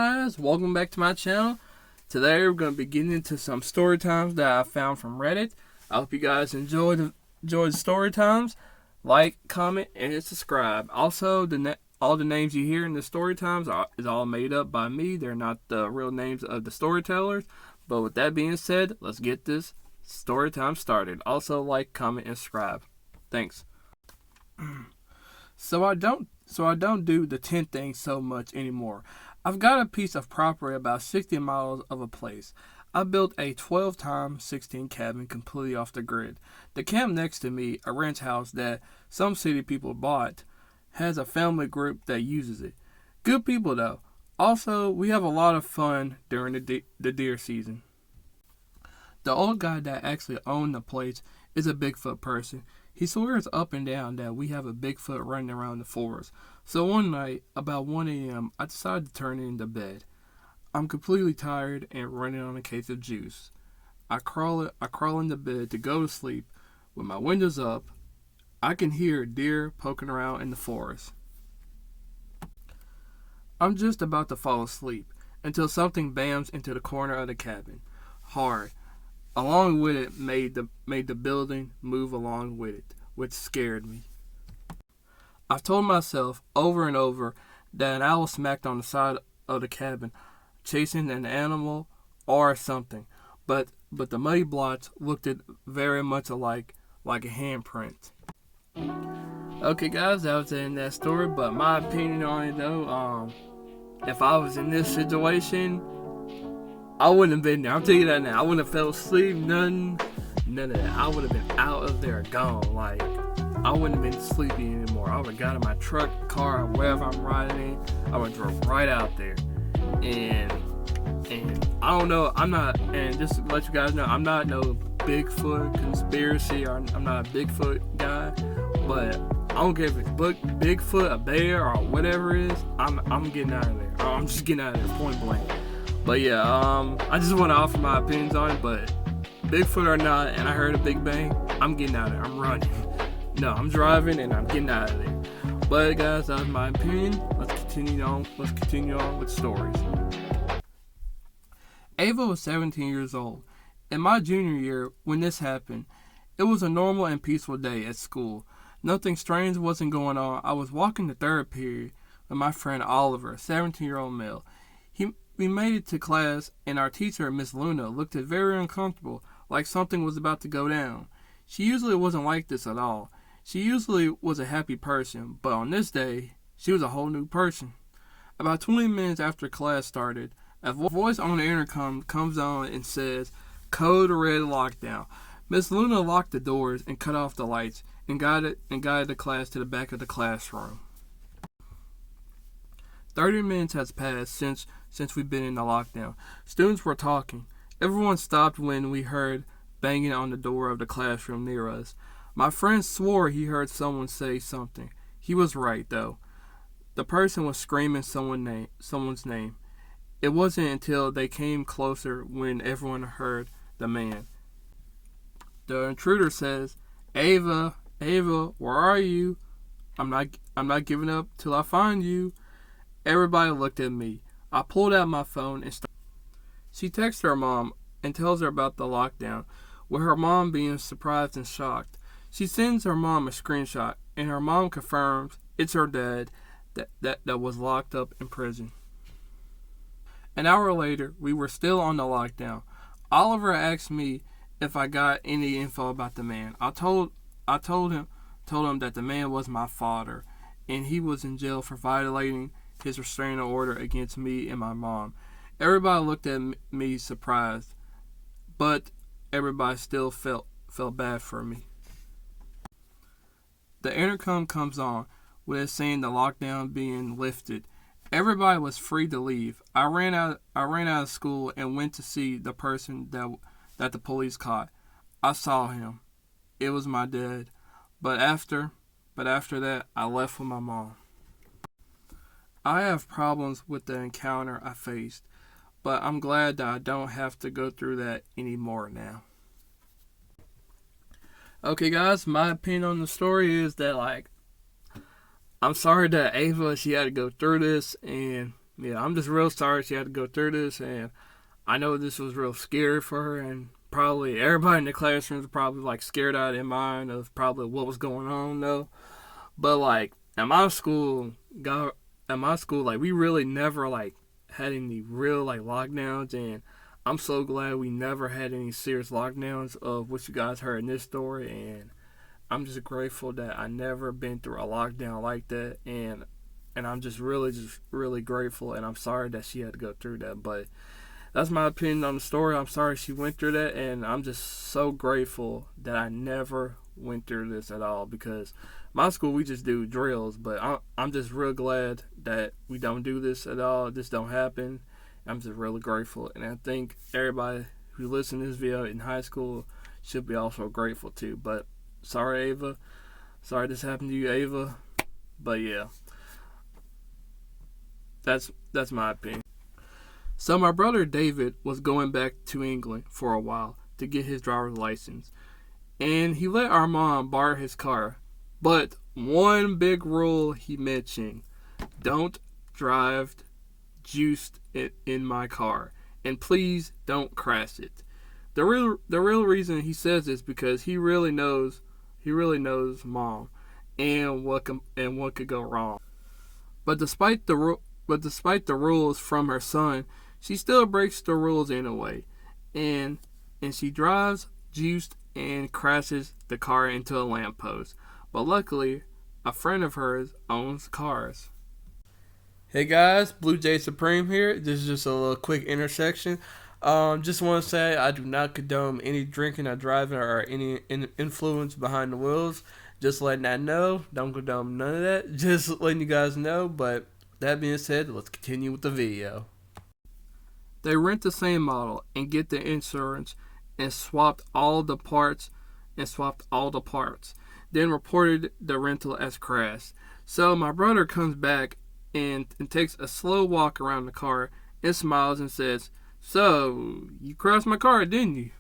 guys, welcome back to my channel. Today we're going to be getting into some story times that I found from Reddit. I hope you guys enjoy the story times. Like, comment, and subscribe. Also, all the names you hear in the story times is all made up by me. They're not the real names of the storytellers. But with that being said, let's get this story time started. Also, like, comment, and subscribe. Thanks. So I don't do the tent thing so much anymore. I've got a piece of property about 60 miles of a place. I built a 12x16 cabin completely off the grid. The camp next to me, a ranch house that some city people bought, has a family group that uses it. Good people though. Also, we have a lot of fun during the deer season. The old guy that actually owned the place is a Bigfoot person. He swears up and down that we have a Bigfoot running around the forest. So one night, about 1 a.m., I decided to turn into bed. I'm completely tired and running on a case of juice. I crawl into bed to go to sleep. With my windows up, I can hear deer poking around in the forest. I'm just about to fall asleep until something bams into the corner of the cabin, hard. Along with it made the building move along with it, which scared me. I've told myself over and over that an owl smacked on the side of the cabin, chasing an animal or something, but the muddy blots looked very much alike, like a handprint. Okay, guys, that was the end of that story. But my opinion on it, though, if I was in this situation, I wouldn't have been there. I'll tell you that now. I wouldn't have fell asleep, none of that. I would have been out of there, gone. Like, I wouldn't have been sleepy anymore. I would have got in my truck, car, wherever I'm riding in. I would have drove right out there. And I don't know. And just to let you guys know, I'm not no Bigfoot conspiracy, or I'm not a Bigfoot guy. But I don't care if it's Bigfoot, a bear, or whatever it is. I'm getting out of there. I'm just getting out of there, point blank. But yeah, I just want to offer my opinions on it. But Bigfoot or not, and I heard a big bang, I'm getting out of there. I'm running. No, I'm driving and I'm getting out of there. But guys, that was my opinion. Let's continue on with stories. Ava was 17 years old. In my junior year, when this happened, it was a normal and peaceful day at school. Nothing strange wasn't going on. I was walking the third period with my friend Oliver, a 17-year-old male. We made it to class, and our teacher, Miss Luna, looked very uncomfortable, like something was about to go down. She usually wasn't like this at all. She usually was a happy person, but on this day, she was a whole new person. About 20 minutes after class started, a voice on the intercom comes on and says, "Code red lockdown." Miss Luna locked the doors and cut off the lights and guided the class to the back of the classroom. 30 minutes has passed since we've been in the lockdown. Students were talking. Everyone stopped when we heard banging on the door of the classroom near us. My friend swore he heard someone say something. He was right, though. The person was screaming someone's name. It wasn't until they came closer when everyone heard the man. The intruder says, Ava, where are you? I'm not giving up till I find you." Everybody looked at me. I pulled out my phone and She texts her mom and tells her about the lockdown, with her mom being surprised and shocked. She sends her mom a screenshot, and her mom confirms it's her dad that was locked up in prison. An hour later, we were still on the lockdown. Oliver asked me if I got any info about the man. I told him that the man was my father, and he was in jail for violating his restraining order against me and my mom. Everybody looked at me surprised, but everybody still felt bad for me. The intercom comes on with it saying the lockdown being lifted. Everybody was free to leave. I ran out of school and went to see the person that the police caught. I saw him. It was my dad. But after that, I left with my mom. I have problems with the encounter I faced, but I'm glad that I don't have to go through that anymore now. Okay, guys, my opinion on the story is that, I'm sorry that Ava, she had to go through this, and yeah, I'm just real sorry she had to go through this, and I know this was real scary for her, and probably everybody in the classroom was probably like scared out of their mind of probably what was going on though. But like God, at my school, like we really never like had any real like lockdowns, and I'm so glad we never had any serious lockdowns of what you guys heard in this story, and I'm just grateful that I never been through a lockdown like that, and I'm just really grateful, and I'm sorry that she had to go through that. But that's my opinion on the story. I'm sorry she went through that, and I'm just so grateful that I never went through this at all, because my school we just do drills, but I'm just real glad that we don't do this at all. This don't happen. I'm just really grateful, and I think everybody who listens to this video in high school should be also grateful too. But sorry, Ava. Sorry this happened to you, Ava. But yeah, that's my opinion. So my brother David was going back to England for a while to get his driver's license, and he let our mom borrow his car. But one big rule he mentioned: don't drive juiced in my car, and please don't crash it. The real reason he says this because he really knows mom and what could go wrong. But despite the rules from her son, she still breaks the rules anyway, and she drives juiced and crashes the car into a lamppost. But luckily, a friend of hers owns cars. Hey guys, Blue Jay Supreme here. This is just a little quick intersection. Just want to say I do not condone any drinking or driving or any influence behind the wheels. Just letting that know. Don't condone none of that. Just letting you guys know. But that being said, let's continue with the video. They rent the same model and get the insurance and swapped all the parts. Then reported the rental as crashed. So my brother comes back and takes a slow walk around the car and smiles and says, "So, you crashed my car, didn't you?"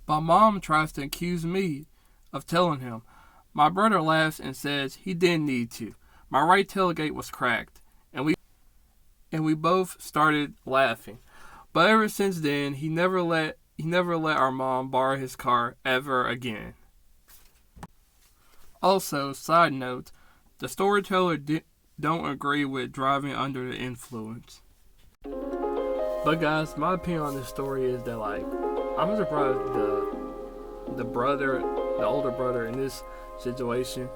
My mom tries to accuse me of telling him. My brother laughs and says he didn't need to. My right tailgate was cracked, and we both started laughing. But ever since then, he never let our mom borrow his car ever again. Also, side note, the storyteller don't agree with driving under the influence. But guys, my opinion on this story is that like I'm surprised the older brother in this situation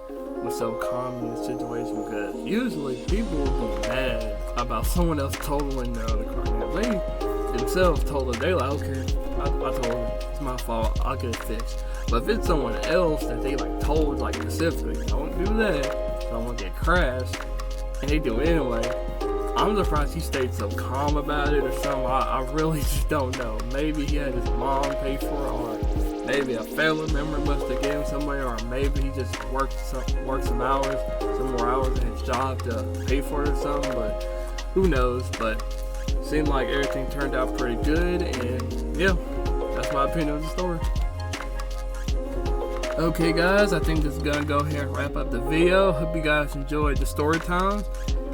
was so calm in this situation, because usually people will be mad about someone else totaling their other car. Now, they themselves told her, they like, okay, I told her, it's my fault, I'll get it fixed. But if it's someone else that they like told like specifically, don't do that, someone get crashed, and they do it anyway, I'm surprised he stayed so calm about it or something. I really just don't know. Maybe he had his mom pay for it, or maybe a family member must have given him some money, or maybe he just worked some more hours in his job to pay for it or something. But who knows? But it seemed like everything turned out pretty good, and yeah, that's my opinion of the story. Okay guys, I think this is gonna go ahead and wrap up the video. Hope you guys enjoyed the story times,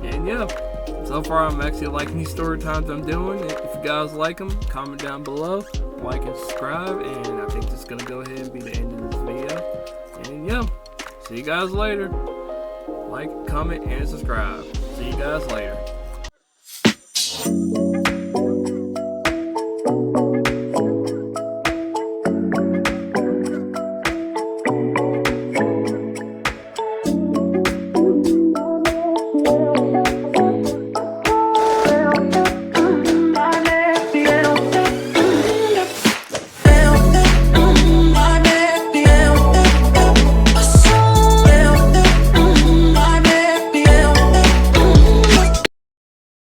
and yeah, so far I'm actually liking these story times I'm doing. If you guys like them, comment down below, like and subscribe, and I think this is gonna go ahead and be the end of this video. And yeah, see you guys later. Like, comment, and subscribe. See you guys later.